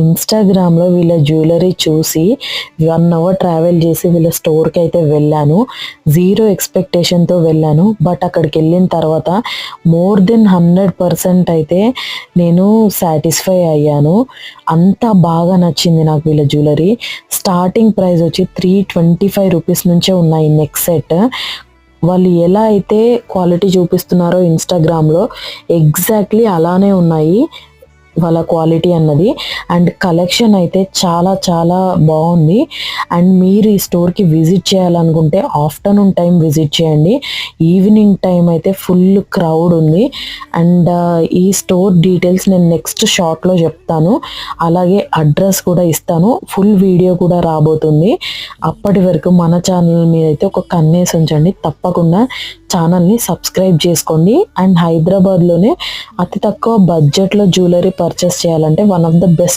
ఇన్స్టాగ్రామ్లో వీళ్ళ జ్యువెలరీ చూసి 1 అవర్ ట్రావెల్ చేసి వీళ్ళ స్టోర్కి అయితే వెళ్ళాను. జీరో ఎక్స్పెక్టేషన్తో వెళ్ళాను. బట్ అక్కడికి వెళ్ళిన తర్వాత మోర్ దెన్ 100% అయితే నేను సాటిస్ఫై అయ్యాను. అంత బాగా నచ్చింది నాకు వీళ్ళ జ్యువెలరీ. స్టార్టింగ్ ప్రైస్ వచ్చి 325 రూపీస్ నుంచే ఉన్నాయి నెక్ సెట్. వాళ్ళు ఎలా అయితే క్వాలిటీ చూపిస్తున్నారో ఇన్స్టాగ్రామ్లో ఎగ్జాక్ట్లీ అలానే ఉన్నాయి వాళ్ళ క్వాలిటీ అన్నది. అండ్ కలెక్షన్ అయితే చాలా చాలా బాగుంది. అండ్ మీరు ఈ స్టోర్కి విజిట్ చేయాలనుకుంటే ఆఫ్టర్నూన్ టైం విజిట్ చేయండి. ఈవినింగ్ టైం అయితే ఫుల్ క్రౌడ్ ఉంది. అండ్ ఈ స్టోర్ డీటెయిల్స్ నేను నెక్స్ట్ షార్ట్లో చెప్తాను. అలాగే అడ్రస్ కూడా ఇస్తాను. ఫుల్ వీడియో కూడా రాబోతుంది. అప్పటి వరకు మన ఛానల్ మీద అయితే ఒక కన్నేసి ఉంచండి. తప్పకుండా ఛానల్ని సబ్స్క్రైబ్ చేసుకోండి. అండ్ హైదరాబాద్లోనే అతి తక్కువ బడ్జెట్లో జ్యువెలరీ పర్చేస్ చేయాలంటే వన్ ఆఫ్ ద బెస్ట్